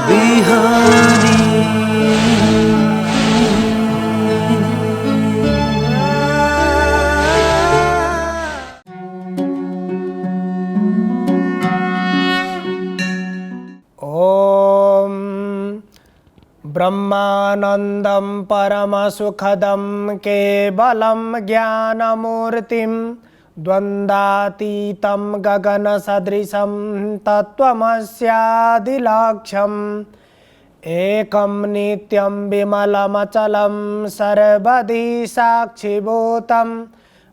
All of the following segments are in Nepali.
बिहानी। ओम ब्रह्मानंदं परमसुखदं केवलं ज्ञानमूर्तिं द्वन्द्वातीतं गगनसदृशं तत्त्वमस्यादिलक्ष्यम् एकं नित्यं विमलमचलं सर्वदि साक्षिभूतं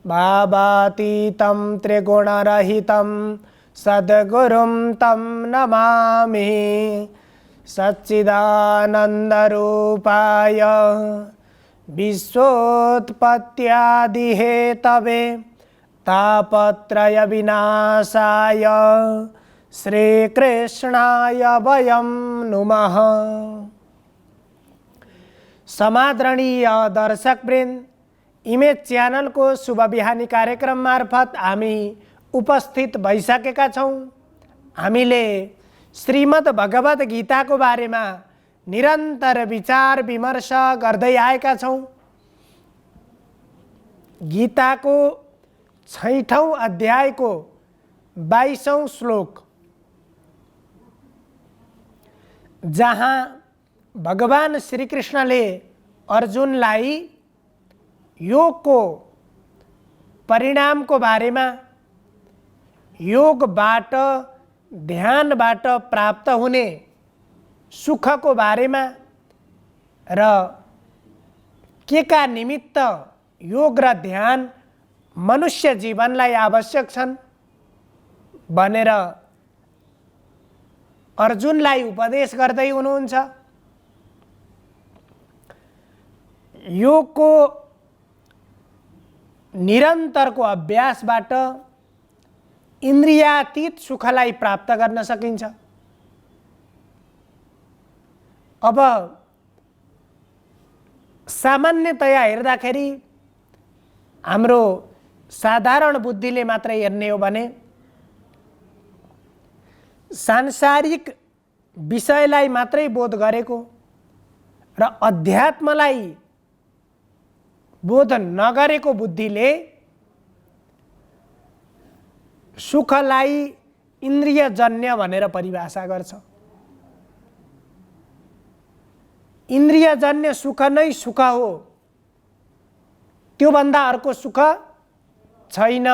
भावातीतं त्रिगुणरहितं सद्गुरुं तं नमामि। सच्चिदानन्दरूपाय विश्वोत्पत्त्यादिहेतवे तापत्रयविनाशाय श्रीकृष्णाय वयं नुमः। समादरणीय दर्शकवृन्द, इमेज च्यानल को शुभ बिहानी कार्यक्रम मार्फत हामी उपस्थित भइसकेका छौं। हामीले श्रीमद् भगवत गीता को बारेमा निरन्तर विचार विमर्श गर्दै आएका छौं। गीता को 6औं अध्याय को 22औं श्लोक, जहाँ भगवान श्री कृष्णले अर्जुनलाई योग को परिणाम को बारेमा, योगबाट ध्यानबाट प्राप्त हुने सुख को बारेमा र के का निमित्त योग र ध्यान मनुष्य जीवनलाई आवश्यक छन् भनेर अर्जुनलाई उपदेश गर्दै हुनुहुन्छ। योगको निरन्तरको अभ्यासबाट इन्द्रियातीत सुखलाई प्राप्त गर्न सकिन्छ। अब सामान्यतया हेर्दाखेरि हाम्रो साधारण बुद्धिले मात्र हेर्ने हो भने सांसारिक विषयलाई मात्रै बोध गरेको र अध्यात्मलाई बोध नगरेको बुद्धिले सुखलाई इन्द्रियजन्य भनेर परिभाषा गर्छ। इन्द्रियजन्य सुख नै सुख हो, त्यो भन्दा अर्को सुख छैन,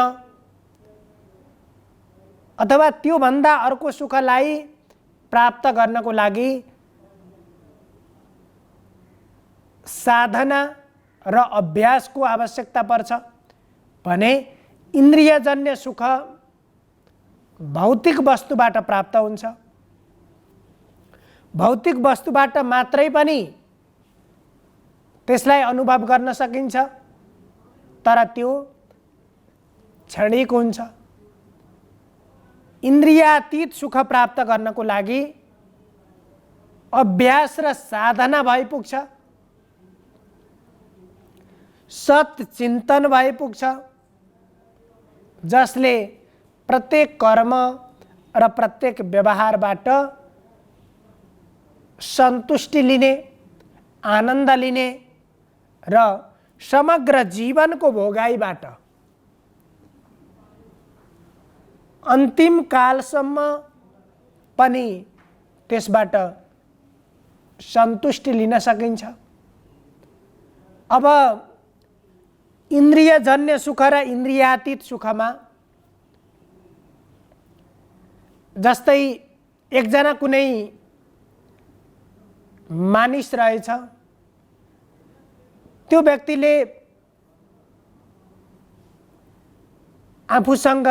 अथवा त्यो भन्दा अर्को सुखलाई प्राप्त गर्नको लागि साधना र अभ्यासको आवश्यकता पर्छ भने इन्द्रियजन्य सुख भौतिक वस्तुबाट प्राप्त हुन्छ। भौतिक वस्तुबाट मात्रै पनि त्यसलाई अनुभव गर्न सकिन्छ, तर त्यो क्षणिक हुन्छ। इन्द्रियातीत सुख प्राप्त गर्नको लागि अभ्यास र साधना भइ पुग्छ, सत्चिन्तन भइ पुग्छ, जसले प्रत्येक कर्म र प्रत्येक व्यवहारबाट सन्तुष्टि लिने, आनन्द लिने र समग्र जीवनको भोगाइबाट अन्तिम कालसम्म पनि त्यसबाट सन्तुष्टि लिन सकिन्छ। अब इन्द्रियजन्य सुख र इन्द्रियातीत सुखमा जस्तै एकजना कुनै मानिस रहेछ, त्यो व्यक्तिले आफूसँग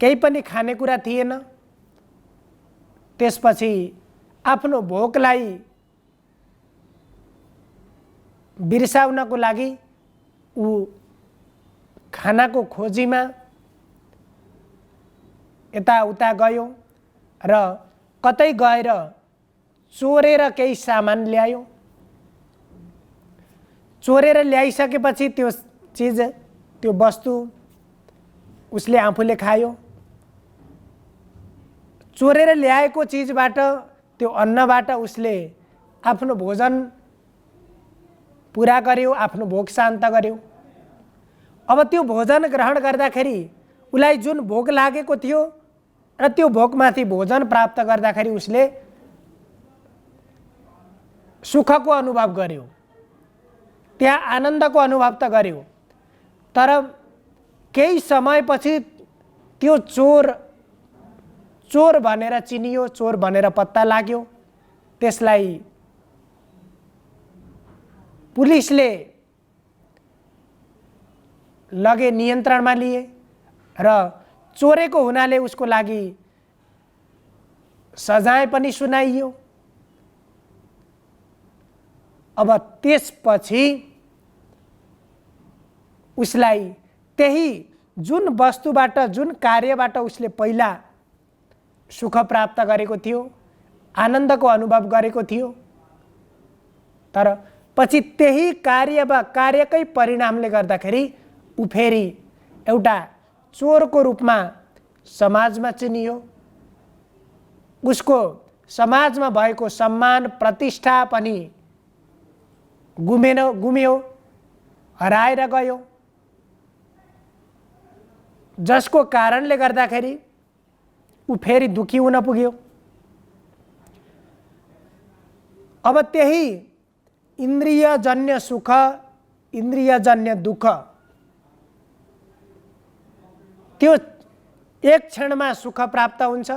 केही पनि खानेकुरा थिएन, त्यसपछि आफ्नो भोकलाई बिर्साउनको लागि ऊ खानाको खोजीमा यताउता गयो र कतै गएर चोरेर केही सामान ल्यायो। चोरेर ल्याइसकेपछि त्यो चीज, त्यो वस्तु उसले आफूले खायो। चोरेर ल्याएको चिजबाट, त्यो अन्नबाट उसले आफ्नो भोजन पुरा गर्यो, आफ्नो भोक शान्त गर्यो। अब त्यो भोजन ग्रहण गर्दाखेरि उसलाई जुन भोक लागेको थियो र त्यो भोकमाथि भोजन प्राप्त गर्दाखेरि उसले सुखको अनुभव गर्यो, त्यहाँ आनन्दको अनुभव त गर्यो। तर केही समयपछि त्यो चोर भनेर चिनियो, चोर भनेर पत्ता लाग्यो। त्यसलाई पुलिसले लगे, नियन्त्रणमा लिए र चोरेको हुनाले उसको लागि सजाय पनि सुनाइयो। अब त्यसपछि उसलाई त्यही जुन वस्तुबाट, जुन कार्यबाट उसले पहिला सुख प्राप्त गरेको थियो, आनन्दको अनुभव गरेको थियो, तर पछि त्यही कार्यकै परिणामले गर्दाखेरि ऊ फेरि एउटा चोरको रूपमा समाजमा चिनियो। उसको समाजमा भएको सम्मान प्रतिष्ठा पनि गुम्यो, हराएर गयो, जसको कारणले गर्दाखेरि ऊ फेरि दुखी हुन पुग्यो। अब त्यही इन्द्रियजन्य सुख, इन्द्रियजन्य दुःख, त्यो एक क्षणमा सुख प्राप्त हुन्छ,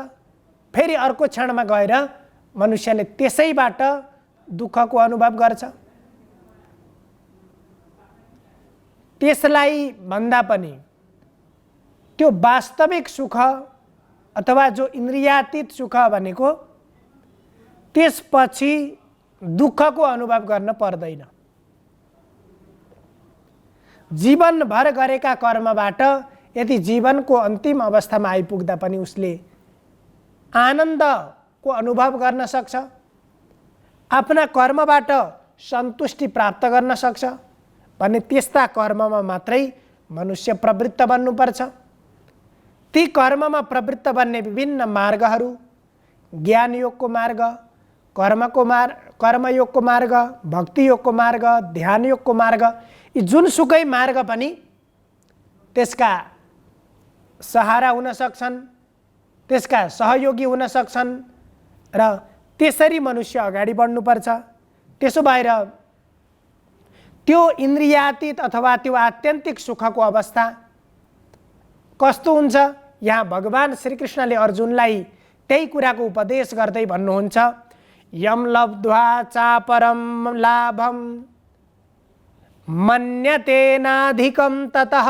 फेरि अर्को क्षणमा गएर मनुष्यले त्यसैबाट दुःखको अनुभव गर्छ। त्यसलाई भन्दा पनि त्यो वास्तविक सुख अथवा जो इन्द्रियातीत सुख भनेको त्यसपछि दुःखको अनुभव गर्न पर्दैन। जीवनभर गरेका कर्मबाट यदि जीवनको अन्तिम अवस्थामा आइपुग्दा पनि उसले आनन्दको अनुभव गर्न सक्छ, आफ्ना कर्मबाट सन्तुष्टि प्राप्त गर्न सक्छ भने त्यस्ता कर्ममा मात्रै मनुष्य प्रवृत्त बन्नुपर्छ। ती कर्ममा प्रवृत्त बन्ने विभिन्न मार्गहरू, ज्ञानयोगको मार्ग, कर्मयोगको मार्ग, भक्तियोगको मार्ग, ध्यानयोगको मार्ग, यी जुनसुकै मार्ग पनि त्यसका सहारा हुन सक्छन्, त्यसका सहयोगी हुन सक्छन् र त्यसरी मनुष्य अगाडि बढ्नुपर्छ। त्यसो भएर त्यो इन्द्रियातीत अथवा त्यो आत्यन्तिक सुखको अवस्था कस्तो हुन्छ, यहाँ भगवान श्रीकृष्णले अर्जुनलाई त्यही कुराको उपदेश गर्दै भन्नुहुन्छ, यम लब्ध्वा चापरम लाभम मन्यतेनाधिकं ततः,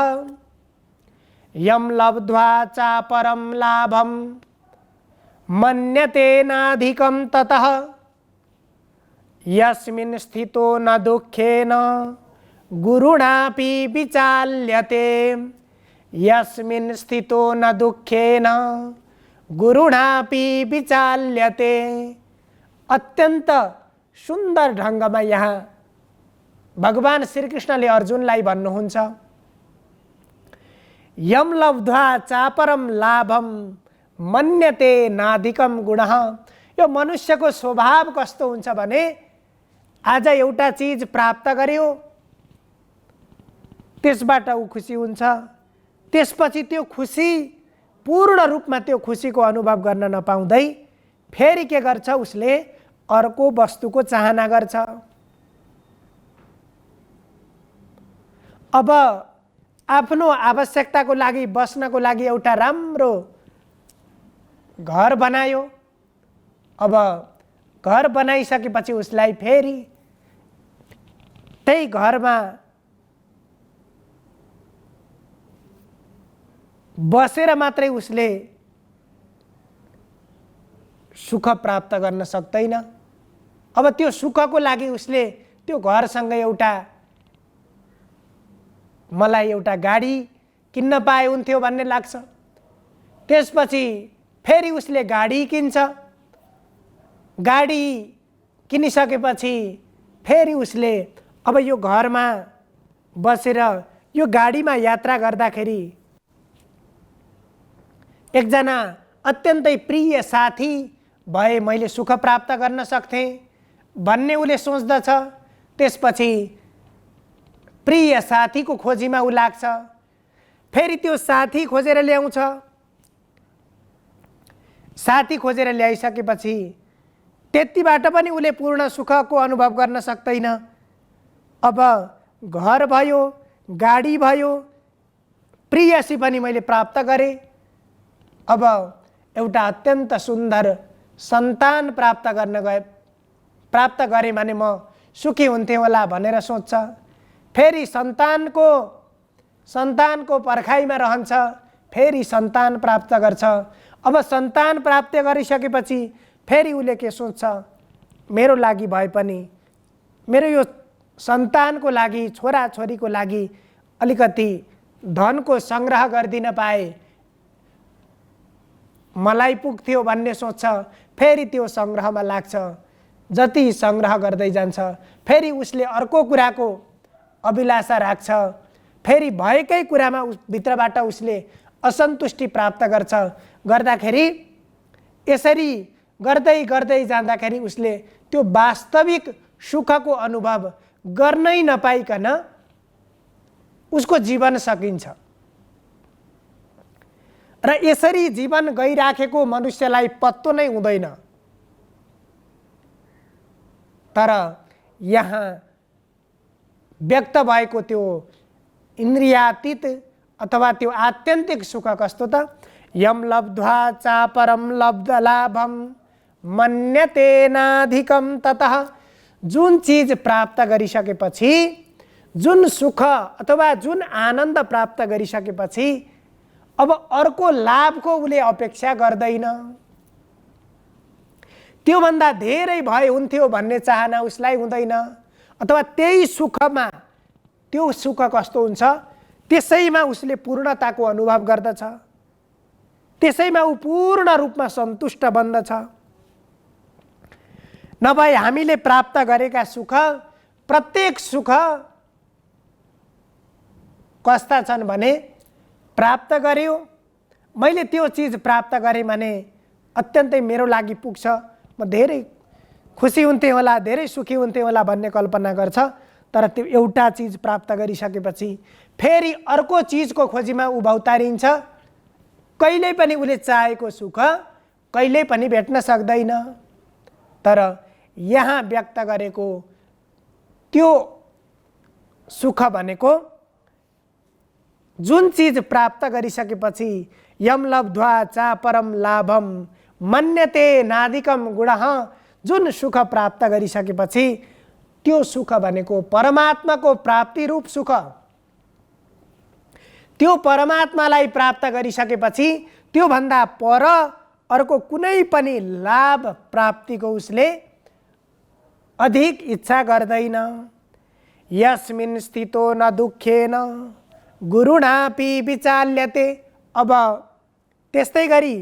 यम लब्ध्वा चापरम लाभम मन्यतेनाधिकं ततः, यस्मिन् स्थितो न दुःखेन गुरुणापि विचाल्यते, यस्मिन् स्थितो न दुःखेन गुरुणापि विचाल्यते। अत्यन्त सुन्दर ढङ्गमा यहाँ भगवान श्रीकृष्णले अर्जुनलाई भन्नुहुन्छ, यम लब्ध्वा चापरम लाभम मन्यते नाधिकम गुणः। यो मनुष्यको स्वभाव कस्तो हुन्छ भने आज एउटा चीज प्राप्त गर्यो, त्यसबाट ऊ खुसी हुन्छ, त्यसपछि त्यो खुसी पूर्ण रूपमा त्यो खुसीको अनुभव गर्न नपाउँदै फेरि के गर्छ, उसले अर्को वस्तुको चाहना गर्छ। अब आफ्नो आवश्यकताको लागि, बस्नको लागि एउटा राम्रो घर बनायो। अब घर बनाइसकेपछि उसलाई फेरि त्यही घरमा बसेर मात्रै उसले सुख प्राप्त गर्न सक्दैन। अब त्यो सुखको लागि उसले त्यो घरसँग मलाई एउटा गाडी किन्न पाए हुन्थ्यो भन्ने लाग्छ। त्यसपछि फेरि उसले गाडी किन्छ। गाडी किनिसकेपछि फेरि उसले अब यो घरमा बसेर यो गाडीमा यात्रा गर्दाखेरि एकजना अत्यन्तै प्रिय साथी भए मैले सुख प्राप्त गर्न सक्थेँ भन्ने उसले सोच्दछ। त्यसपछि प्रिय साथीको खोजीमा ऊ लाग्छ। फेरि त्यो साथी खोजेर ल्याउँछ। साथी खोजेर ल्याइसकेपछि त्यतिबाट पनि उसले पूर्ण सुखको अनुभव गर्न सक्दैन। अब घर भयो, गाडी भयो, प्रियसी पनि मैले प्राप्त गरेँ। अब एउटा अत्यन्त सुन्दर सन्तान प्राप्त गरेँ भने म सुखी हुन्थेँ होला भनेर सोच्छ। फेरि सन्तानको पर्खाइमा रहन्छ। फेरि सन्तान प्राप्त गर्छ। अब सन्तान प्राप्त गरिसकेपछि फेरि उसले के सोच्छ, मेरो लागि भए पनि मेरो यो सन्तानको लागि, छोराछोरीको लागि अलिकति धनको सङ्ग्रह गरिदिन पाए मलाई पुग्थ्यो भन्ने सोच्छ। फेरि त्यो सङ्ग्रहमा लाग्छ। जति सङ्ग्रह गर्दै जान्छ फेरि उसले अर्को कुराको अभिलाषा राख्छ। फेरि भएकै कुरामा भित्रबाट उसले असन्तुष्टि प्राप्त गर्दाखेरि यसरी गर्दै गर्दै जाँदाखेरि उसले त्यो वास्तविक सुखको अनुभव गर्नै नपाइकन उसको जीवन सकिन्छ। र यसरी जीवन गइराखेको मनुष्यलाई पत्तो नै हुँदैन। तर यहाँ व्यक्त भएको त्यो इन्द्रियातीत अथवा त्यो आत्यन्तिक सुख कस्तो त? यम लब्ध्वा चापरम लब्धलाभम मन्यतेनाधिकम ततः। जुन चीज प्राप्त गरिसकेपछि, जुन सुख अथवा जुन आनन्द प्राप्त गरिसकेपछि अब अर्को लाभको उसले अपेक्षा गर्दैन। त्योभन्दा धेरै भए हुन्थ्यो भन्ने चाहना उसलाई हुँदैन। अथवा त्यही सुखमा, त्यो सुख कस्तो हुन्छ त्यसैमा उसले पूर्णताको अनुभव गर्दछ। त्यसैमा ऊ पूर्ण रूपमा सन्तुष्ट बन्दछ। नभए हामीले प्राप्त गरेका सुख, प्रत्येक सुख कस्ता छन् भने प्राप्त गर्यो, मैले त्यो चिज प्राप्त गरेँ भने अत्यन्तै मेरो लागि पुग्छ, म धेरै खुसी हुन्थेँ होला, धेरै सुखी हुन्थेँ होला भन्ने कल्पना गर्छ। तर त्यो एउटा चिज प्राप्त गरिसकेपछि फेरि अर्को चिजको खोजीमा ऊ भौतारिन्छ। कहिल्यै पनि उसले चाहेको सुख कहिल्यै पनि भेट्न सक्दैन। तर यहाँ व्यक्त गरेको त्यो सुख भनेको जुन चीज प्राप्त गरिसकेपछि यम लब्ध्वा चापरम लाभम मन्यते नाधिकम गुणः, जुन सुख प्राप्त गरिसकेपछि त्यो सुख भनेको परमात्माको प्राप्ति रूप सुख। त्यो परमात्मालाई प्राप्त गरिसकेपछि त्योभन्दा पर अर्को कुनै पनि लाभ प्राप्तिको उसले अधिक इच्छा गर्दैन। यस्मिन् स्थितो न दुःखेन गुरुणापि विचाल्यते। अब त्यस्तै गरी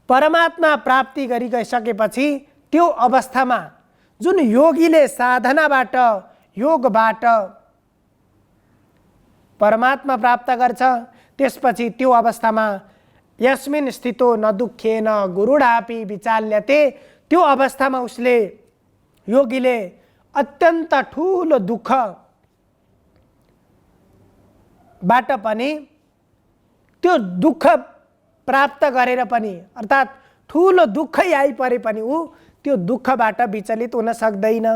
परमात्मा प्राप्ति गरिसकेपछि त्यो अवस्थामा जुन योगीले साधनाबाट, योगबाट परमात्मा प्राप्त गर्छ, त्यसपछि त्यो अवस्थामा यस्मिन् स्थितो न दुःखेन गुरुणापि विचाल्यते, त्यो अवस्थामा उसले, योगीले अत्यन्त ठुलो दुःख बाट पनि, त्यो दुःख प्राप्त गरेर पनि, अर्थात् ठुलो दुःखै आइपरे पनि ऊ त्यो दुःखबाट विचलित हुन सक्दैन।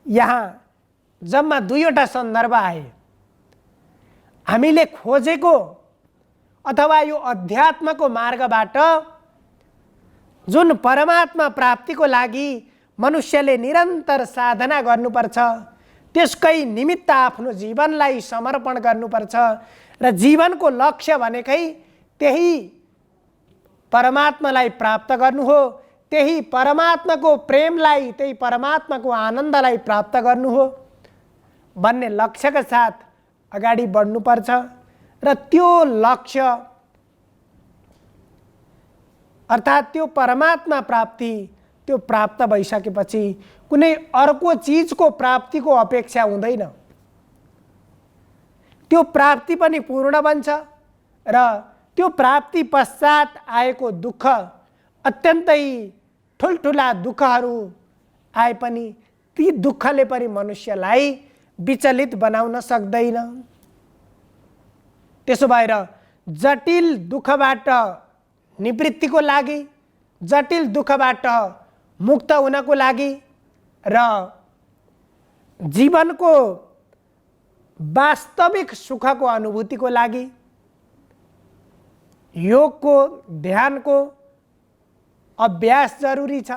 यहाँ जम्मा दुईवटा सन्दर्भ आए। हामीले खोजेको अथवा यो अध्यात्मको मार्गबाट जुन परमात्मा प्राप्तिको लागि मनुष्यले निरन्तर साधना गर्नुपर्छ, त्यसकै निमित्त आफ्नो जीवनलाई समर्पण गर्नुपर्छ र जीवनको लक्ष्य भनेकै त्यही परमात्मालाई प्राप्त गर्नु हो, त्यही परमात्माको प्रेमलाई, त्यही परमात्माको आनन्दलाई प्राप्त गर्नु हो भन्ने लक्ष्यका साथ अगाडि बढ्नुपर्छ। र त्यो लक्ष्य अर्थात् त्यो परमात्मा प्राप्ति, त्यो प्राप्त भइसकेपछि कुनै अर्को चिजको प्राप्तिको अपेक्षा हुँदैन। त्यो प्राप्ति पनि पूर्ण बन्छ र त्यो प्राप्ति पश्चात आएको दुःख अत्यन्तै ठुल्ठुला दुःखहरू आए पनि ती दुःखले पनि मनुष्यलाई विचलित बनाउन सक्दैन। त्यसो भएर जटिल दुःखबाट निवृत्तिको लागि, जटिल दुःखबाट मुक्त हुनको लागि र जीवनको वास्तविक सुखको अनुभूतिको लागि योगको, ध्यानको अभ्यास जरुरी छ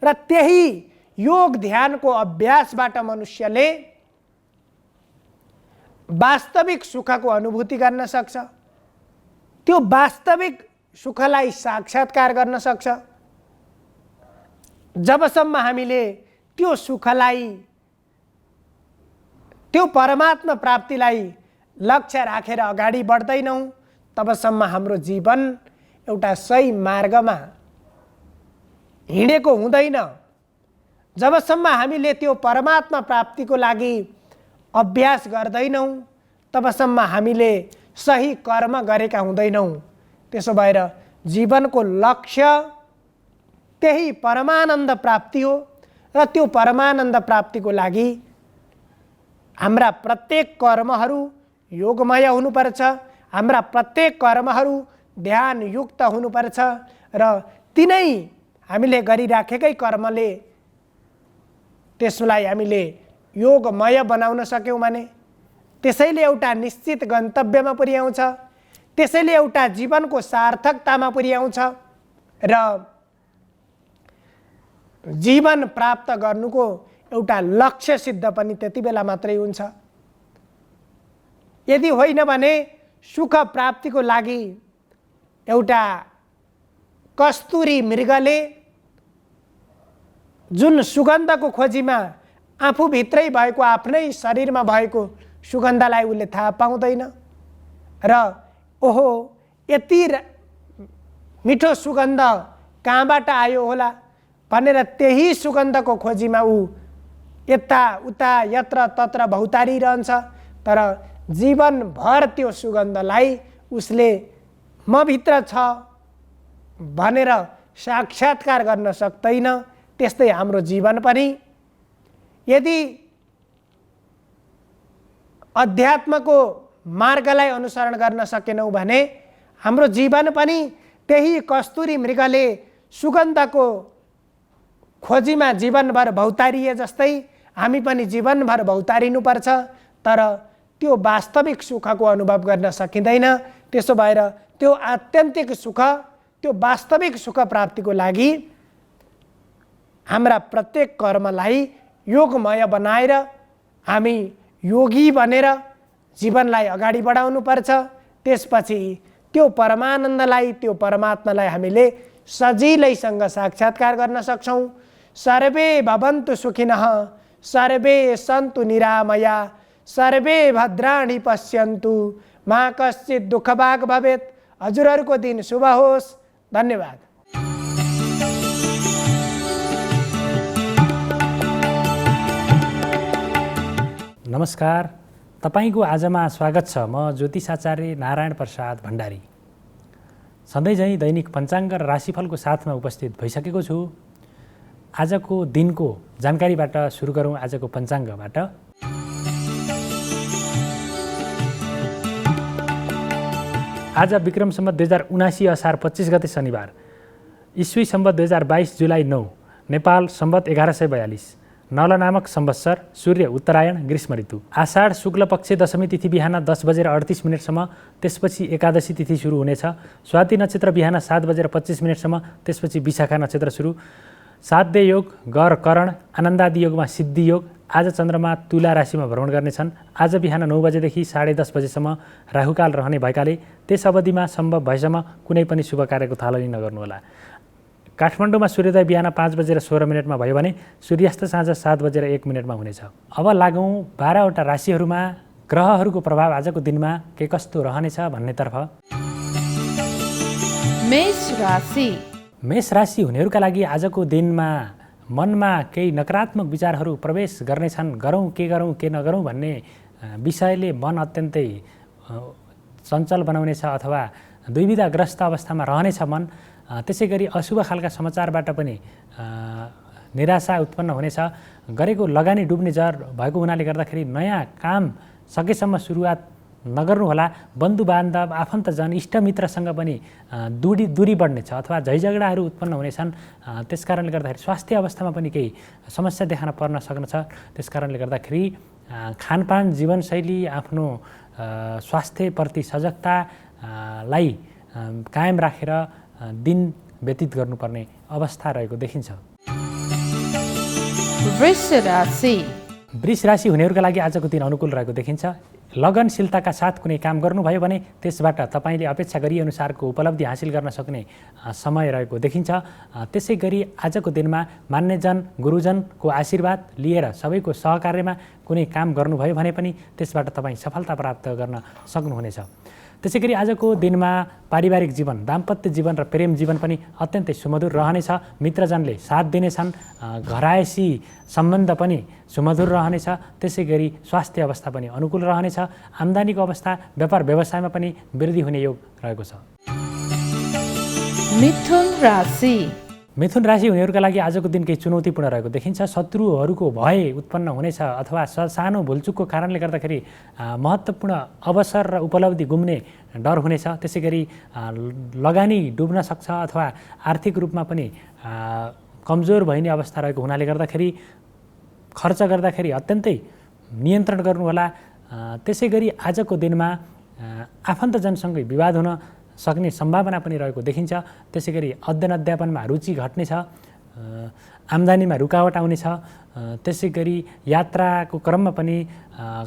र त्यही योग ध्यानको अभ्यासबाट मनुष्यले वास्तविक सुखको अनुभूति गर्न सक्छ। त्यो वास्तविक सुखलाई साक्षात्कार गर्न सक्छ। जबसम्म हामीले त्यो सुखलाई, त्यो परमात्मा प्राप्तिलाई लक्ष्य राखेर अगाडि बढ्दैनौँ तबसम्म हाम्रो जीवन एउटा सही मार्गमा हिँडेको हुँदैन। जबसम्म हामीले त्यो परमात्मा प्राप्तिको लागि अभ्यास गर्दैनौँ तबसम्म हामीले सही कर्म गरेका हुँदैनौँ। त्यसो भएर जीवनको लक्ष्य त्यही परमानन्द प्राप्ति हो र त्यो परमानन्द प्राप्तिको लागि हाम्रा प्रत्येक कर्महरू योगमय हुनुपर्छ, हाम्रा प्रत्येक कर्महरू ध्यानयुक्त हुनुपर्छ र तिनै हामीले गरिराखेकै कर्मले त्यसलाई हामीले योगमय बनाउन सक्यौँ भने त्यसैले एउटा निश्चित गन्तव्यमा पुर्याउँछ, त्यसैले एउटा जीवनको सार्थकतामा पुर्याउँछ र जीवन प्राप्त गर्नुको एउटा लक्ष्य सिद्ध पनि त्यति बेला मात्रै हुन्छ। यदि होइन भने सुख प्राप्तिको लागि एउटा कस्तुरी मृगले जुन सुगन्धको खोजीमा आफूभित्रै भएको, आफ्नै शरीरमा भएको सुगन्धलाई उसले थाहा पाउँदैन र ओहो यति मिठो सुगन्ध कहाँबाट आयो होला भनेर त्यही सुगन्धको खोजीमा ऊ यताउता यत्र तत्र भौतारिरहन्छ। तर जीवनभर त्यो सुगन्धलाई उसले म भित्र छ भनेर साक्षात्कार गर्न सक्दैन। त्यस्तै हाम्रो जीवन पनि यदि अध्यात्मको मार्गलाई अनुसरण गर्न सकेनौँ भने हाम्रो जीवन पनि त्यही कस्तुरी मृगले सुगन्धको खोजीमा जीवनभर भौतारिए जस्तै हामी पनि जीवनभर भौतारिनुपर्छ। तर त्यो वास्तविक सुखको अनुभव गर्न सकिँदैन। त्यसो भएर त्यो आत्यन्तिक सुख, त्यो वास्तविक सुख प्राप्तिको लागि हाम्रा प्रत्येक कर्मलाई योगमय बनाएर हामी योगी बनेर जीवनलाई अगाडि बढाउनु पर्छ। त्यसपछि त्यो परमानन्दलाई, त्यो परमात्मालाई हामीले सजिलैसँग साक्षात्कार गर्न सक्छौँ। सर्वे भवन्तु सुखिनः, सर्वे सन्तु निरामया, सर्वे भद्राणि पश्यन्तु, मा कश्चित् दुःखभाग् भवेत्। हजुरहरूको दिन शुभ होस्। धन्यवाद। नमस्कार, तपाईको आजमा स्वागत छ। म ज्योतिषाचार्य नारायण प्रसाद भण्डारी सधैँ झैँ दैनिक पञ्चाङ्ग र राशिफलको साथमा उपस्थित भइसकेको छु। आजको दिनको जानकारीबाट सुरु गरौँ। आजको पञ्चाङ्गबाट आज विक्रम सम्वत 2079 असार 25 गते शनिबार, ईस्वी सम्वत 2022 जुलाई 9, नेपाल सम्वत 1142, नल नामक संवत्सर, सूर्य उत्तरायण, ग्रीष्म ऋतु, आषाढ शुक्ल पक्ष दशमी तिथि बिहान 10:38 त्यसपछि एकादशी तिथि सुरु हुनेछ। स्वाति नक्षत्र बिहान 7:25 त्यसपछि विशाखा नक्षत्र सुरु। साध्य योग, गर करण, आनन्दादि योगमा सिद्धि योग। आज चन्द्रमा तुला राशिमा भ्रमण गर्नेछन्। आज बिहान 9 बजेदेखि 10:30 राहुकाल रहने भएकाले त्यस अवधिमा सम्भव भएसम्म कुनै पनि शुभ कार्यको थालनी नगर्नुहोला। काठमाडौँमा सूर्योदय बिहान 5:16 भयो भने सूर्यास्त साँझ 7:01 हुनेछ। अब लागौँ 12वटा राशिहरूमा ग्रहहरूको प्रभाव आजको दिनमा के कस्तो रहनेछ भन्नेतर्फ। मेष राशि हुनेहरूका लागि आजको दिनमा मनमा केही नकारात्मक विचारहरू प्रवेश गर्नेछन्। गरौँ के नगरौँ भन्ने विषयले मन अत्यन्तै चञ्चल बनाउनेछ अथवा दुविधाग्रस्त अवस्थामा रहनेछ मन। त्यसै गरी अशुभ खालका समाचारबाट पनि निराशा उत्पन्न हुनेछ। गरेको लगानी डुब्ने जर भएको हुनाले गर्दाखेरि नयाँ काम सकेसम्म सुरुवात नगर्नुहोला। बन्धुबान्धव आफन्तजन इष्टमित्रसँग पनि दूरी बढ्नेछ अथवा झैझगडाहरू उत्पन्न हुनेछन्। त्यसकारणले गर्दाखेरि स्वास्थ्य अवस्थामा पनि केही समस्या देखान पर्न सक्नेछ। त्यसकारणले गर्दाखेरि खानपान जीवनशैली आफ्नो स्वास्थ्यप्रति सजगतालाई कायम राखेर दिन व्यतीत गर्नुपर्ने अवस्था रहेको देखिन्छ। वृष राशि हुनेहरूका लागि आजको दिन अनुकूल रहेको देखिन्छ। लगनशीलताका साथ कुनै काम गर्नुभयो भने त्यसबाट तपाईँले अपेक्षा गरिअनुसारको उपलब्धि हासिल गर्न सक्ने समय रहेको देखिन्छ। त्यसै गरी आजको दिनमा मान्यजन गुरुजनको आशीर्वाद लिएर सबैको सहकार्यमा कुनै काम गर्नुभयो भने पनि त्यसबाट तपाईँ सफलता प्राप्त गर्न सक्नुहुनेछ। त्यसै गरी आजको दिनमा पारिवारिक जीवन, दाम्पत्य जीवन र प्रेम जीवन पनि अत्यन्तै सुमधुर रहनेछ। मित्रजनले साथ दिनेछन्। घरायसी सम्बन्ध पनि सुमधुर रहनेछ। त्यसै गरी स्वास्थ्य अवस्था पनि अनुकूल रहनेछ। आम्दानीको अवस्था व्यापार व्यवसायमा पनि वृद्धि हुने योग रहेको छ। मिथुन राशि हुनेहरूका लागि आजको दिन केही चुनौतीपूर्ण रहेको देखिन्छ। शत्रुहरूको भय उत्पन्न हुनेछ अथवा सानो भुलचुकको कारणले गर्दाखेरि महत्त्वपूर्ण अवसर र उपलब्धि गुम्ने डर हुनेछ। त्यसै गरी लगानी डुब्न सक्छ अथवा आर्थिक रूपमा पनि कमजोर भइने अवस्था रहेको हुनाले गर्दाखेरि खर्च गर्दाखेरि अत्यन्तै नियन्त्रण गर्नुहोला। त्यसै गरी आजको दिनमा आफन्तजनसँगै विवाद हुन सक्ने सम्भावना पनि रहेको देखिन्छ। त्यसै गरी अध्ययन अध्यापनमा रुचि घट्नेछ। आम्दानीमा रुकावट आउनेछ। त्यसै गरी यात्राको क्रममा पनि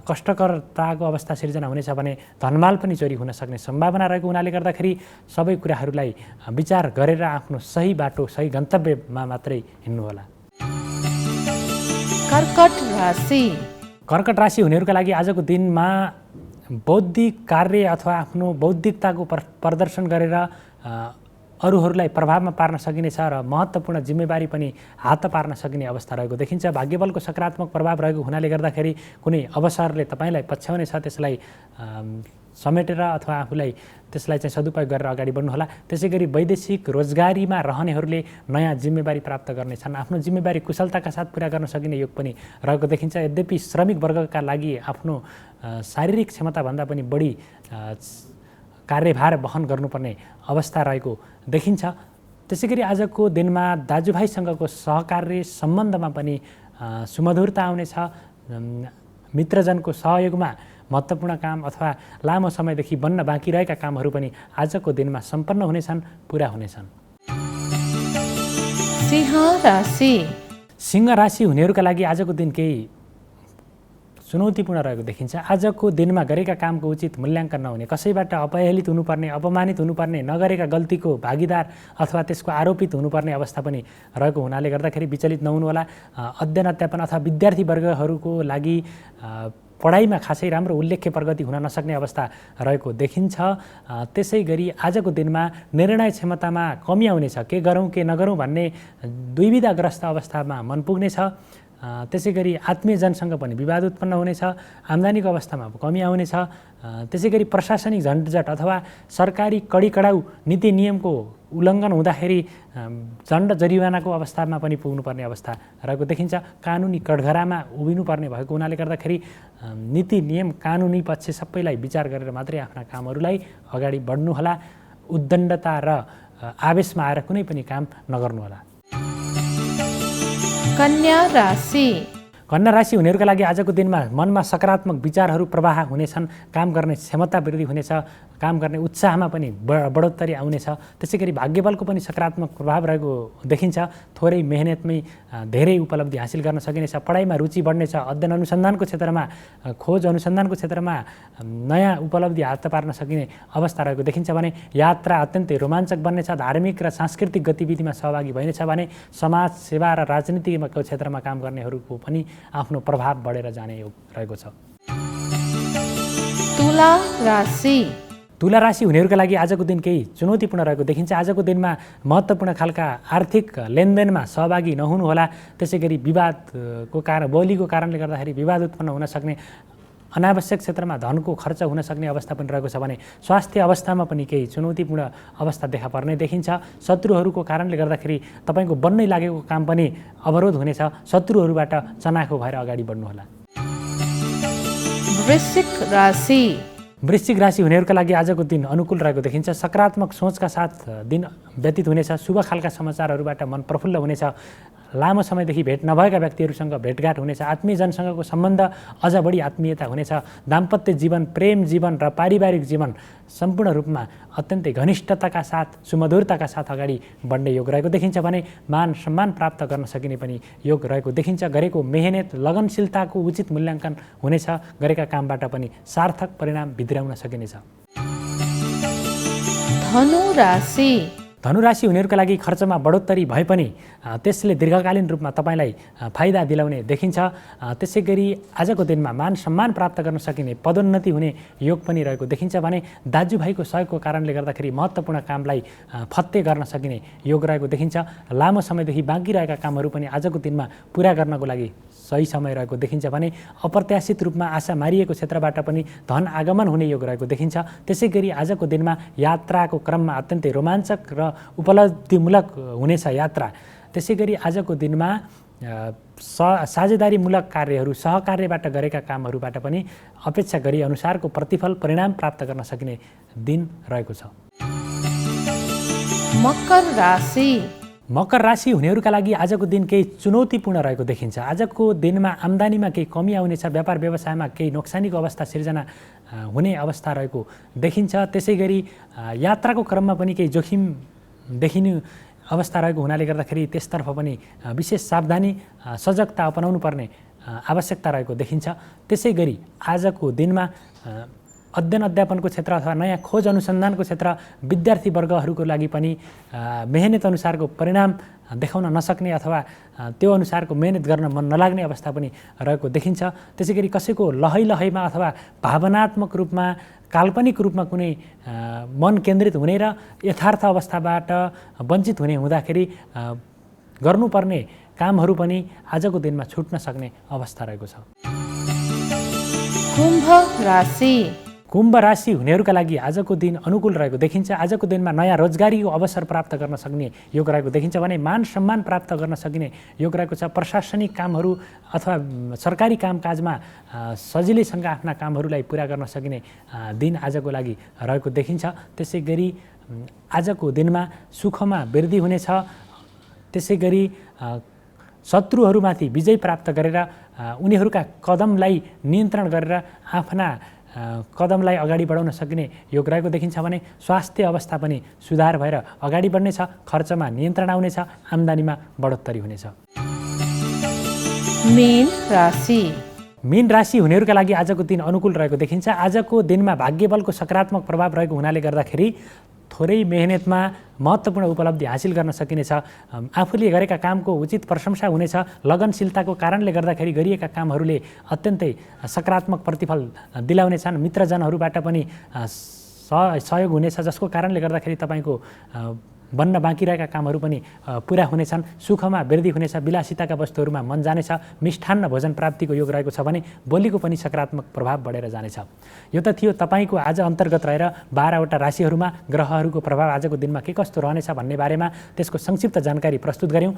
कष्टकरताको अवस्था सिर्जना हुनेछ भने धनमाल पनि चोरी हुन सक्ने सम्भावना रहेको हुनाले गर्दाखेरि सबै कुराहरूलाई विचार गरेर आफ्नो सही बाटो सही गन्तव्यमा मात्रै हिँड्नुहोला। कर्कट राशि हुनेहरूका लागि आजको दिनमा बौद्धिक कार्य अथवा आफ्नो बौद्धिकताको प्रदर्शन गरेर अरूहरूलाई प्रभावमा पार्न सकिनेछ र महत्त्वपूर्ण जिम्मेवारी पनि हात पार्न सकिने अवस्था रहेको देखिन्छ। भाग्यबलको सकारात्मक प्रभाव रहेको हुनाले गर्दाखेरि कुनै अवसरले तपाईँलाई पछ्याउनेछ। त्यसलाई समेटेर अथवा आफूलाई त्यसलाई चाहिँ सदुपयोग गरेर अगाडि बढ्नुहोला। त्यसै गरी वैदेशिक रोजगारीमा रहनेहरूले नयाँ जिम्मेवारी प्राप्त गर्नेछन्। आफ्नो जिम्मेवारी कुशलताका साथ पुरा गर्न सकिने योग पनि रहेको देखिन्छ। यद्यपि श्रमिक वर्गका लागि आफ्नो शारीरिक क्षमताभन्दा पनि बढी कार्यभार वहन गर्नुपर्ने अवस्था रहेको देखिन्छ। त्यसै गरी आजको दिनमा दाजुभाइसँगको सहकार्य सम्बन्धमा पनि सुमधुरता आउनेछ। मित्रजनको सहयोगमा महत्त्वपूर्ण काम अथवा लामो समयदेखि बन्न बाँकी रहेका कामहरू पनि आजको दिनमा सम्पन्न हुनेछन्, पुरा हुनेछन्। सिंह राशि हुनेहरूका लागि आजको दिन केही चुनौतीपूर्ण रहेको देखिन्छ। आजको दिनमा गरेका कामको उचित मूल्याङ्कन नहुने, कसैबाट अपहेलित हुनुपर्ने, अपमानित हुनुपर्ने, नगरेका गल्तीको भागीदार अथवा त्यसको आरोपित हुनुपर्ने अवस्था पनि रहेको हुनाले गर्दाखेरि विचलित नहुनुहोला। अध्ययन अध्यापन अथवा विद्यार्थी वर्गहरूको लागि पढाइमा खासै राम्रो उल्लेख्य प्रगति हुन नसक्ने अवस्था रहेको देखिन्छ। त्यसै गरी आजको दिनमा निर्णय क्षमतामा कमी आउनेछ। के गरौँ के नगरौँ भन्ने दुविधाग्रस्त अवस्थामा मन पुग्नेछ। त्यसै गरी आत्मीयजनसँग पनि विवाद उत्पन्न हुनेछ। आम्दानीको अवस्थामा कमी आउनेछ। त्यसै गरी प्रशासनिक झन्झट अथवा सरकारी कडी-कडाउ नीति नियमको उल्लङ्घन हुँदाखेरि दण्ड जरिवानाको अवस्थामा पनि पुग्नुपर्ने अवस्था रहेको देखिन्छ। कानुनी कठघरामा उभिनुपर्ने भएको हुनाले गर्दाखेरि नीति नियम कानुनी पक्ष सबैलाई विचार गरेर मात्रै आफ्ना कामहरूलाई अगाडि बढ्नुहोला। उद्दण्डता र आवेशमा आएर कुनै पनि काम नगर्नुहोला। कन्या राशि हुनेहरूका लागि आजको दिनमा मनमा सकारात्मक विचारहरू प्रवाह हुनेछन्। काम गर्ने क्षमता वृद्धि हुनेछ। काम गर्ने उत्साहमा पनि बढोत्तरी आउनेछ। त्यसै गरी भाग्यबलको पनि सकारात्मक प्रभाव रहेको देखिन्छ। थोरै मेहनतमै धेरै उपलब्धि हासिल गर्न सकिनेछ। पढाइमा रुचि बढ्नेछ। अध्ययन अनुसन्धानको क्षेत्रमा खोज अनुसन्धानको क्षेत्रमा नयाँ उपलब्धि हात पार्न सकिने अवस्था रहेको देखिन्छ भने यात्रा अत्यन्तै रोमाञ्चक बन्नेछ। धार्मिक र सांस्कृतिक गतिविधिमा सहभागी भइनेछ भने समाज सेवा र राजनीतिको क्षेत्रमा काम गर्नेहरूको पनि आफ्नो प्रभाव बढेर जाने योग रहेको छ। तुला राशि हुनेहरूका लागि आजको दिन केही चुनौतीपूर्ण रहेको देखिन्छ। आजको दिनमा महत्त्वपूर्ण खालका आर्थिक लेनदेनमा सहभागी नहुनुहोला। त्यसै गरी विवादको कारण बोलीको कारणले गर्दाखेरि विवाद उत्पन्न हुन सक्ने अनावश्यक क्षेत्रमा धनको खर्च हुन सक्ने अवस्था पनि रहेको छ भने स्वास्थ्य अवस्थामा पनि केही चुनौतीपूर्ण अवस्था देखा पर्ने देखिन्छ। शत्रुहरूको कारणले गर्दाखेरि तपाईँको बन्नै लागेको काम पनि अवरोध हुनेछ। शत्रुहरूबाट चनाखो भएर अगाडि बढ्नुहोला। वृश्चिक राशि हुनेहरूका लागि आजको दिन अनुकूल रहेको देखिन्छ। सकारात्मक सोचका साथ दिन व्यतीत हुनेछ। शुभ खालका समाचारहरूबाट मन प्रफुल्ल हुनेछ। लामो समयदेखि भेट नभएका व्यक्तिहरूसँग भेटघाट हुनेछ। आत्मीयजनसँगको सम्बन्ध अझ बढी आत्मीयता हुनेछ। दाम्पत्य जीवन, प्रेम जीवन र पारिवारिक जीवन सम्पूर्ण रूपमा अत्यन्तै घनिष्ठताका साथ, सुमधुरताका साथ अगाडि बढ्ने योग रहेको देखिन्छ भने मान सम्मान प्राप्त गर्न सकिने पनि योग रहेको देखिन्छ। गरेको मेहनत, लगनशीलताको उचित मूल्याङ्कन हुनेछ। गरेका कामबाट पनि सार्थक परिणाम भित्राउन सकिनेछ। धनुराशि हुनेहरूका लागि खर्चमा बढोत्तरी भए पनि त्यसले दीर्घकालीन रूपमा तपाईँलाई फाइदा दिलाउने देखिन्छ। त्यसै गरी आजको दिनमा मान सम्मान प्राप्त गर्न सकिने, पदोन्नति हुने योग पनि रहेको देखिन्छ भने दाजुभाइको सहयोगको कारणले गर्दाखेरि महत्त्वपूर्ण कामलाई फत्ते गर्न सकिने योग रहेको देखिन्छ। लामो समयदेखि बाँकी रहेका कामहरू पनि आजको दिनमा पुरा गर्नको लागि सही समय रहेको देखिन्छ भने अप्रत्याशित रूपमा आशा मारिएको क्षेत्रबाट पनि धन आगमन हुने योग रहेको देखिन्छ। त्यसै गरी आजको दिनमा यात्राको क्रममा अत्यन्तै रोमाञ्चक र उपलब्धिमूलक हुनेछ यात्रा। त्यसै गरी आजको दिनमा साझेदारीमूलक कार्यहरू, सहकार्यबाट गरेका कामहरूबाट पनि अपेक्षा गरी अनुसारको प्रतिफल परिणाम प्राप्त गर्न सकिने दिन रहेको छ। मकर राशि हुनेहरूका लागि आजको दिन केही चुनौतीपूर्ण रहेको देखिन्छ। आजको दिनमा आम्दानीमा केही कमी आउनेछ। व्यापार व्यवसायमा केही नोक्सानीको अवस्था सिर्जना हुने अवस्था रहेको देखिन्छ। त्यसै गरी यात्राको क्रममा पनि केही जोखिम देखिने अवस्था रहेको हुनाले गर्दाखेरि त्यसतर्फ पनि विशेष सावधानी, सजगता अपनाउनु पर्ने आवश्यकता रहेको देखिन्छ। त्यसै गरी आजको दिनमा अध्ययन अध्यापनको क्षेत्र अथवा नयाँ खोज अनुसन्धानको क्षेत्र विद्यार्थी वर्गहरूको लागि पनि मेहनत अनुसारको परिणाम देखाउन नसक्ने अथवा त्यो अनुसारको मेहनत गर्न मन नलाग्ने अवस्था पनि रहेको देखिन्छ। त्यसै गरी कसैको लहैमा अथवा भावनात्मक रूपमा, काल्पनिक रूपमा कुनै मन केन्द्रित हुने र यथार्थ अवस्थाबाट वञ्चित हुने हुँदाखेरि गर्नुपर्ने कामहरू पनि आजको दिनमा छुट्न सक्ने अवस्था रहेको छ। कुम्भ राशि हुनेहरूका लागि आजको दिन अनुकूल रहेको देखिन्छ। आजको दिनमा नयाँ रोजगारीको अवसर प्राप्त गर्न सक्ने योग रहेको देखिन्छ भने मान सम्मान प्राप्त गर्न सकिने योग रहेको छ। प्रशासनिक कामहरू अथवा सरकारी कामकाजमा सजिलैसँग आफ्ना कामहरूलाई पुरा गर्न सकिने दिन आजको लागि रहेको देखिन्छ। त्यसै गरी आजको दिनमा सुखमा वृद्धि हुनेछ। त्यसै गरी शत्रुहरूमाथि विजय प्राप्त गरेर उनीहरूका कदमलाई नियन्त्रण गरेर आफ्ना कदमलाई अगाडि बढाउन सकिने योग रहेको देखिन्छ भने स्वास्थ्य अवस्था पनि सुधार भएर अगाडि बढ्नेछ। खर्चमा नियन्त्रण आउनेछ। आम्दानीमा बढोत्तरी हुनेछ। मीन राशि हुनेहरूका लागि आजको दिन अनुकूल रहेको देखिन्छ। आजको दिनमा भाग्यबलको सकारात्मक प्रभाव रहेको हुनाले गर्दाखेरि थोरै मेहनतमा महत्त्वपूर्ण उपलब्धि हासिल गर्न सकिनेछ। आफूले गरेका कामको उचित प्रशंसा हुनेछ। लगनशीलताको कारणले गर्दाखेरि गरिएका कामहरूले अत्यन्तै सकारात्मक प्रतिफल दिलाउनेछन्। मित्रजनहरूबाट पनि सहयोग हुनेछ, जसको कारणले गर्दाखेरि तपाईँको बन्न बाँकी रहेका कामहरू पनि पुरा हुनेछन्। सुखमा वृद्धि हुनेछ। विलासिताका वस्तुहरूमा मन जानेछ। मिष्ठान्न भोजन प्राप्तिको योग रहेको छ भने बोलीको पनि सकारात्मक प्रभाव बढेर जानेछ। यो त थियो तपाईँको आज अन्तर्गत रहेर 12वटा राशिहरूमा ग्रहहरूको प्रभाव आजको दिनमा के कस्तो रहनेछ भन्ने बारेमा त्यसको संक्षिप्त जानकारी प्रस्तुत गऱ्यौँ।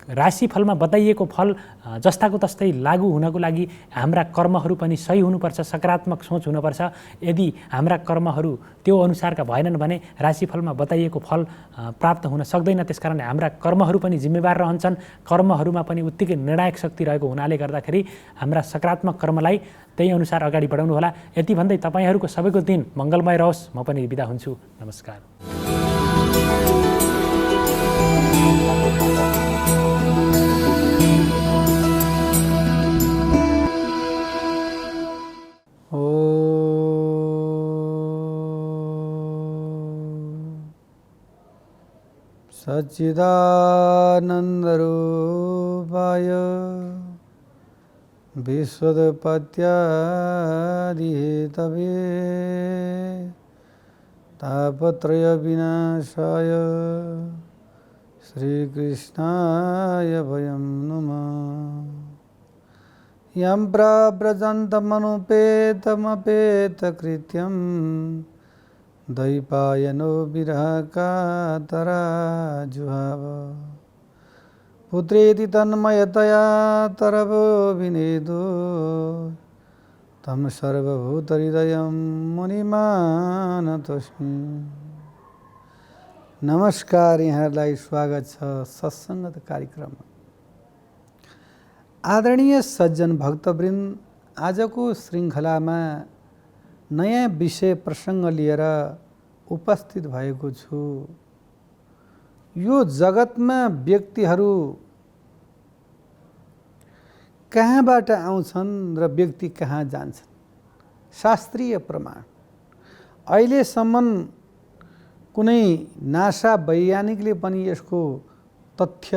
राशिफलमा बताइएको फल जस्ताको तस्तै लागू हुनको लागि हाम्रा कर्महरू पनि सही हुनुपर्छ, सकारात्मक सोच हुनुपर्छ। यदि हाम्रा कर्महरू त्यो अनुसारका भएनन् भने राशिफलमा बताइएको फल प्राप्त हुन सक्दैन। त्यसकारण हाम्रा कर्महरू पनि जिम्मेवार रहन्छन्। कर्महरूमा पनि उत्तिकै निर्णायक शक्ति रहेको हुनाले गर्दाखेरि हाम्रा सकारात्मक कर्मलाई त्यही अनुसार अगाडि बढाउनु होला। यति भन्दै तपाईँहरूको सबैको दिन मङ्गलमय रहोस्। म पनि बिदा हुन्छु। नमस्कार। सच्चिदानन्दरूपाय विश्वोत्पत्त्यादिहेतवे तापत्रयविनाशाय श्रीकृष्णाय वयं नमः। यं प्रव्रजन्तमनुपेतमपेतकृत्यं द्वैपायनो विरहकातराजुहाव पुत्रेति तन्मयतया तरवोऽभिनेदो तं सर्वभूतहृदयं मुनिमानतोऽस्मि। नमस्कार, यहाँहरूलाई स्वागत छ सत्सङ्गत कार्यक्रममा। आदरणीय सज्जन भक्तवृन्द, आजको श्रृङ्खलामा नयाँ विषय प्रसङ्ग लिएर उपस्थित भएको छु। यो जगतमा व्यक्तिहरू कहाँबाट आउँछन् र व्यक्ति कहाँ जान्छन्, शास्त्रीय प्रमाण अहिलेसम्म कुनै नासा वैज्ञानिकले पनि यसको तथ्य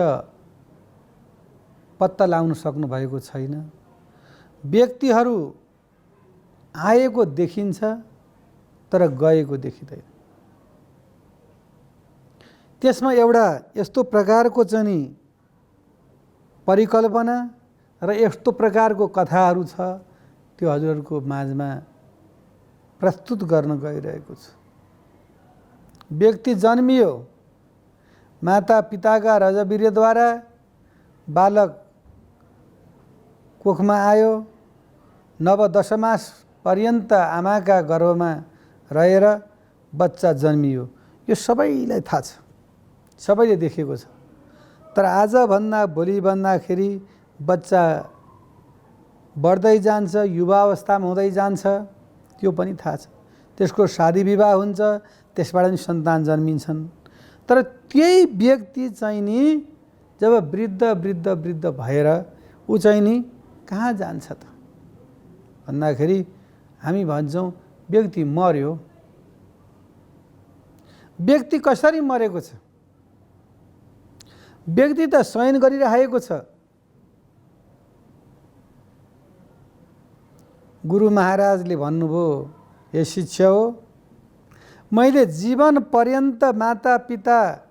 पत्ता लगाउन सक्नु भएको छैन। व्यक्तिहरू आएको देखिन्छ तर गएको देखिँदैन। त्यसमा एउटा यस्तो प्रकारको चाहिँ नि परिकल्पना र यस्तो प्रकारको कथाहरू छ, त्यो हजुरहरूको माझमा प्रस्तुत गर्न गइरहेको छु। व्यक्ति जन्मियो, माता पिताका रजवीर्यद्वारा बालक कोखमा आयो, 9-10 मास पर्यन्त आमाका गर्भमा रहेर बच्चा जन्मियो। यो सबैलाई थाहा छ, सबैले देखेको छ। तर आजभन्दा भोलि भन्दाखेरि बच्चा बढ्दै जान्छ, युवा अवस्थामा हुँदै जान्छ, त्यो पनि थाहा छ। त्यसको शादी विवाह हुन्छ, त्यसबाट नि सन्तान जन्मिन्छन्। तर त्यही व्यक्ति चाहिँ नि जब वृद्ध भएर ऊ चाहिँ नि कहाँ जान्छ त भन्दाखेरि हामी भन्छौँ व्यक्ति मर्यो। व्यक्ति कसरी मरेको छ? व्यक्ति त शयन गरिरहेको छ। गुरु महाराजले भन्नुभयो, हे शिष्य हो, मैले जीवन पर्यन्त माता पिता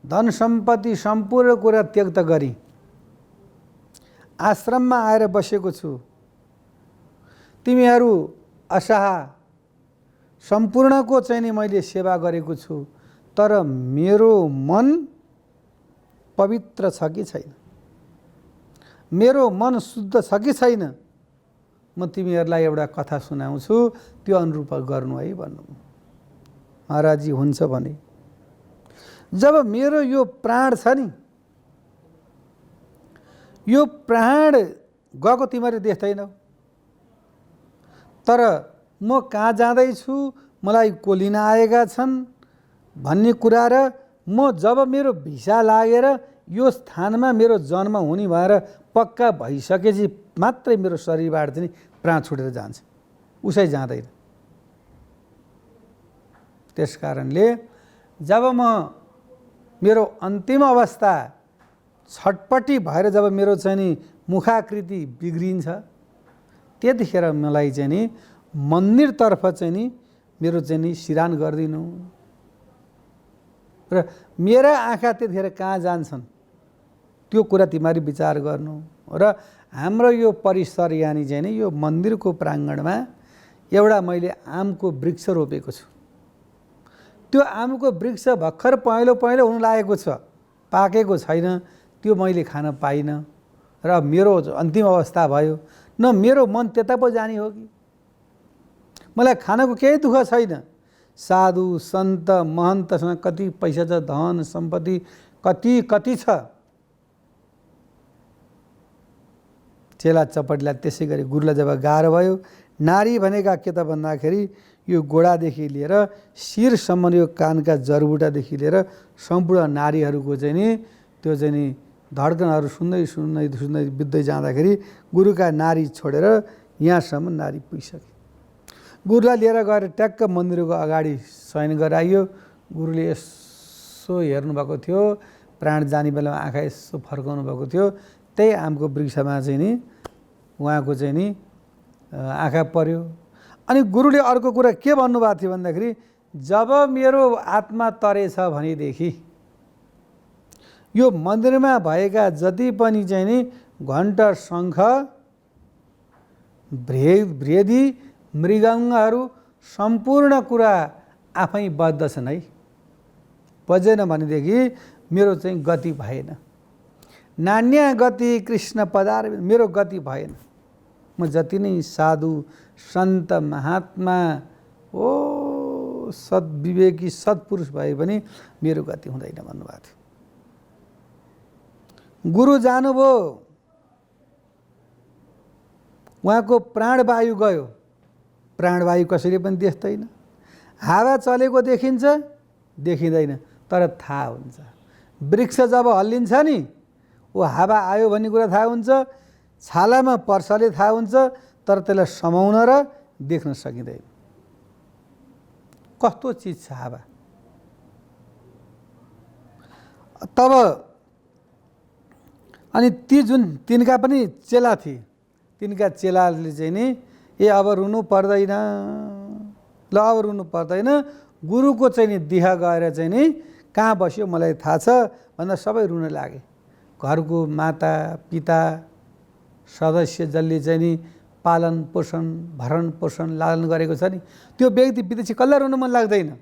धन सम्पत्ति सम्पूर्ण कुरा त्यक्त गरी आश्रममा आएर बसेको छु। तिमीहरू असहा सम्पूर्णको चाहिँ नि मैले सेवा गरेको छु। तर मेरो मन पवित्र छ कि छैन, मेरो मन शुद्ध छ कि छैन, म तिमीहरूलाई एउटा कथा सुनाउँछु, त्यो अनुरूप गर्नु है भन्नु। महाराजजी हुन्छ भने जब मेरो यो प्राण छ नि, यो प्राण गएको तिमीहरूले देख्दैनौ, तर म कहाँ जाँदैछु, मलाई को लिन आएका छन् भन्ने कुरा र म जब मेरो भिसा लागेर यो स्थानमा मेरो जन्म हुने भएर पक्का भइसकेपछि मात्रै मेरो शरीरबाट चाहिँ प्राण छुटेर जान्छ, उसै जाँदैन। त्यस कारणले जब म मेरो अन्तिम अवस्था छटपटी भएर जब मेरो चाहिँ नि मुखाकृति बिग्रिन्छ, त्यतिखेर मलाई चाहिँ नि मन्दिरतर्फ चाहिँ नि मेरो चाहिँ नि सिरान गरिदिनु। र मेरा आँखा त्यतिखेर कहाँ जान्छन् त्यो कुरा तिमीहरू विचार गर्नु। र हाम्रो यो परिसर यानि चाहिँ नि यो मन्दिरको प्राङ्गणमा एउटा मैले आमको वृक्ष रोपेको छु। त्यो आमको वृक्ष भर्खर पहेँलो हुन लागेको छ, पाकेको छैन। त्यो मैले खान पाइनँ र मेरो अन्तिम अवस्था भयो। न मेरो मन त्यता पो जाने हो कि? मलाई खानको केही दुःख छैन। साधु सन्त महन्तसँग कति पैसा छ, धन सम्पत्ति कति छ। चेला चपटीलाई त्यसै गरी गुरुलाई जब गाह्रो भयो, नारी भनेका के त भन्दाखेरि यो गोडादेखि लिएर शिरसम्म यो कानका जरबुटादेखि लिएर सम्पूर्ण नारीहरूको चाहिँ नि त्यो चाहिँ नि धड्कनहरू सुन्दै बित्दै जाँदाखेरि गुरुका नारी छोडेर यहाँसम्म नारी पुगिसके। गुरुलाई लिएर गएर ट्याक्क मन्दिरको अगाडि शयन गराइयो। गुरुले यसो हेर्नुभएको थियो, प्राण जाने बेलामा आँखा यसो फर्काउनु भएको थियो। त्यही आमको वृक्षमा चाहिँ नि उहाँको चाहिँ नि आँखा पर्यो। अनि गुरुले अर्को कुरा के भन्नुभएको थियो भन्दाखेरि, जब मेरो आत्मा तरेछ भनेदेखि यो मन्दिरमा भएका जति पनि चाहिँ नि घण्ट शङ्ख वृद्धि मृगङ्गहरू सम्पूर्ण कुरा आफै बज्दछन् है। बजेन भनेदेखि मेरो चाहिँ गति भएन। नान्या गति कृष्ण पदार, मेरो गति भएन। म जति नै साधु सन्त महात्मा सद्विवेकी सत्पुरुष भए पनि मेरो गति हुँदैन भन्नुभएको थियो। गुरु जानुभयो, उहाँको प्राणवायु गयो। प्राणवायु कसैले पनि देख्दैन। हावा चलेको देखिन्छ, देखिँदैन, तर थाहा हुन्छ। वृक्ष जब हल्लिन्छ नि, ऊ हावा आयो भन्ने कुरा थाहा हुन्छ, छालामा पर्सले थाहा हुन्छ, तर त्यसलाई समाउन र देख्न सकिँदैन। कस्तो चिज छ हावा। तब अनि ती जुन तिनका पनि चेला थिए, तिनका चेलाले चाहिँ नि अब रुनु पर्दैन, ल अब रुनु पर्दैन, गुरुको चाहिँ नि दिहा गएर चाहिँ नि कहाँ बस्यो मलाई थाहा छ भन्दा सबै रुन लागे। घरको माता पिता सदस्य जसले चाहिँ नि पालन पोषण भरण पोषण लालन गरेको छ नि, त्यो व्यक्ति विदेशी कसलाई रुन मन लाग्दैन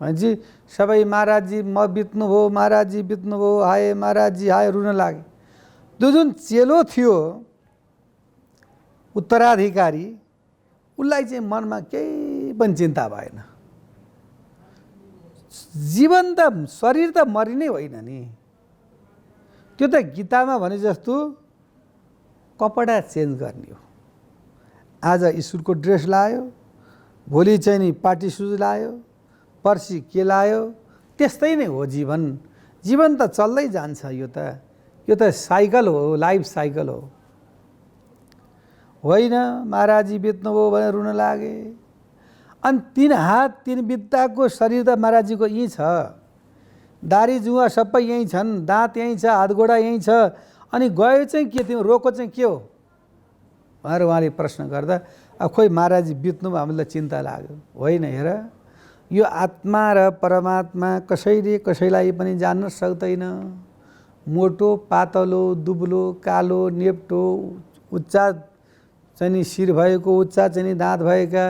भनेपछि सबै महाराजजी म बित्नुभयो, महाराजजी बित्नुभयो, हाय महाराजजी हाय रुन लागे। त्यो जुन चेलो थियो उत्तराधिकारी, उसलाई चाहिँ मनमा केही पनि चिन्ता भएन। जीवन त शरीर त मरिनै होइन नि। त्यो त गीतामा भने जस्तो कपडा चेन्ज गर्ने हो। आज स्कुलको ड्रेस लायो, भोलि चाहिँ नि पार्टी सुज लायो, पर्सि के लायो, त्यस्तै नै हो जीवन। जीवन त चल्दै जान्छ। यो त साइकल हो, लाइफ साइकल हो। होइन महाराजी बित्नुभयो भनेर रुन लागे। अनि 3 हात 3 बित्ताको शरीर त महाराजीको यहीँ छ, दारी जुवा सबै यहीँ छन्, दाँत यहीँ छ, हातगोडा यहीँ छ, अनि गयो चाहिँ के थियो, रोको चाहिँ के हो भनेर उहाँले प्रश्न गर्दा अब खोइ महाराजी बित्नुभयो, हामीलाई चिन्ता लाग्यो। होइन हेर, यो आत्मा र परमात्मा कसैले कसैलाई पनि जान्न सक्दैन। मोटो पातलो दुब्लो कालो नेप्टो उच्चा चाहिँ नि शिर भएको, उच्चा चाहिँ नि दाँत भएका,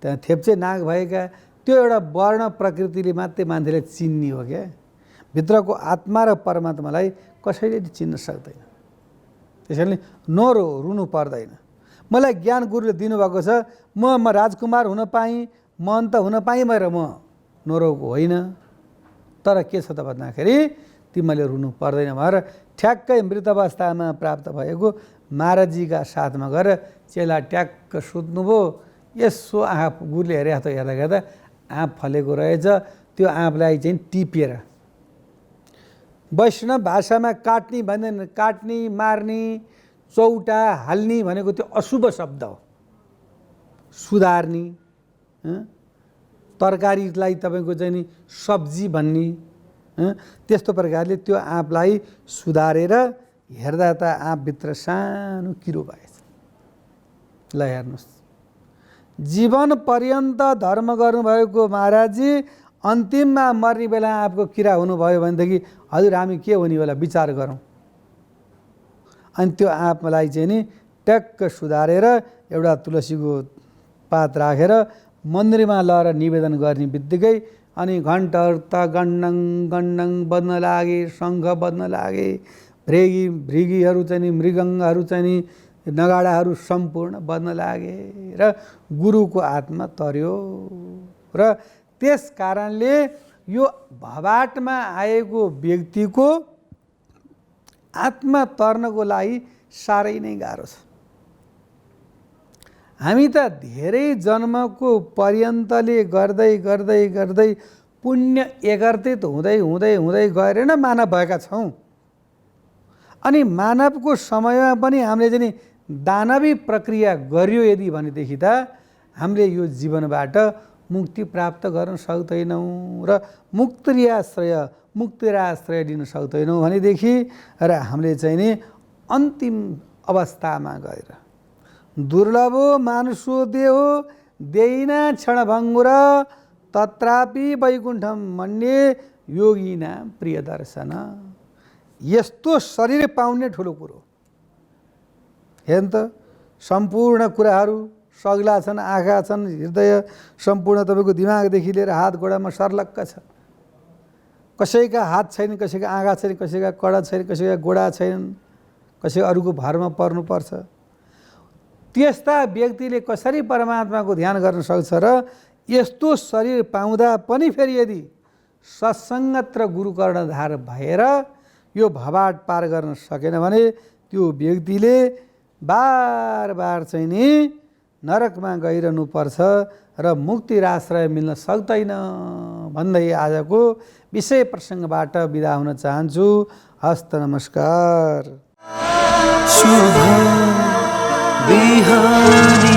त्यहाँ थेप्चे नाक भएका, त्यो एउटा वर्ण प्रकृतिले मात्रै मान्छेले चिन्ने हो क्या। भित्रको आत्मा र परमात्मालाई कसैले चिन्न सक्दैन। त्यसैले नरो, रुनु पर्दैन। मलाई ज्ञान गुरुले दिनुभएको छ, म राजकुमार हुन पाएँ, महन्त हुन पाएँ भएर म नरोको होइन। तर के छ त भन्दाखेरि तिमीले रुनु पर्दैन भनेर ठ्याक्कै मृत अवस्थामा प्राप्त भएको महाराजीका साथमा गएर चेला ट्याक्क सुत्नुभयो। यसो आँखा गुरुले हेर्दा हेर्दा आँप फलेको रहेछ। त्यो आँपलाई चाहिँ टिपेर, वैष्णव भाषामा काट्ने भन्दैन, काट्ने मार्ने चौटा हाल्ने भनेको त्यो अशुभ शब्द हो। सुधार्ने, तरकारीलाई तपाईँको चाहिँ नि सब्जी भन्ने, त्यस्तो प्रकारले त्यो आँपलाई सुधारेर हेर्दा त आँपभित्र सानो किरो भएछ। ल हेर्नुहोस्, जीवन पर्यन्त धर्म गर्नुभएको महाराजजी अन्तिममा मर्ने बेला आँपको किरा हुनुभयो भनेदेखि हजुर हामी के हुने होला विचार गरौँ। अनि त्यो आँपलाई चाहिँ नि ट्याक्क सुधारेर एउटा तुलसीको पात राखेर मन्दिरमा लगेर निवेदन गर्ने बित्तिकै अनि घन्टहरू त गण्डङ गण्डङ बज्न लागे, शङ्ख बज्न लागे, भृगीहरू चाहिँ नि मृगङ्गहरू चाहिँ नि नगाडाहरू सम्पूर्ण बज्न लागे र गुरुको आत्मा तर्यो। र त्यस कारणले यो भवाटमा आएको व्यक्तिको आत्मा तर्नको लागि साह्रै नै गाह्रो छ। हामी त धेरै जन्मको पर्यन्तले गर्दै गर्दै गर्दै पुण्य एकत्रित हुँदै हुँदै हुँदै गएर नै मानव भएका छौँ। अनि मानवको समयमा पनि हामीले चाहिँ दानवी प्रक्रिया गरियो यदि भनेदेखि त हामीले यो जीवनबाट मुक्ति प्राप्त गर्न सक्दैनौँ र मुक्तिराश्रय दिन सक्दैनौँ भनेदेखि र हामीले चाहिँ नि अन्तिम अवस्थामा गएर दुर्लभो मानुषो देहो देहिना क्षणभङ्गुर तत्रापि वैकुण्ठम मन्ये योगिना प्रिय दर्शन। यस्तो शरीर पाउने ठुलो कुरो हेर्नु त। सम्पूर्ण कुराहरू सग्ला छन्, आँखा छन्, हृदय सम्पूर्ण तपाईँको दिमागदेखि लिएर हात गोडामा सर्लक्क छ। कसैका हात छैन, कसैका आँखा छैन, कसैका कडा छैन, कसैका गोडा छैनन्, कसै अरूको भरमा पर्नुपर्छ। त्यस्ता व्यक्तिले कसरी परमात्माको ध्यान गर्न सक्छ र यस्तो शरीर पाउँदा पनि फेरि यदि सत्सङ्गत र गुरुकर्णधार भएर यो भवाट पार गर्न सकेन भने त्यो व्यक्तिले बार बार चाहिँ नि नरकमा गइरहनुपर्छ र मुक्ति र आश्रय मिल्न सक्दैन भन्दै आजको विषय प्रसङ्गबाट बिदा हुन चाहन्छु। हस्त नमस्कार। शुभ बिहानी।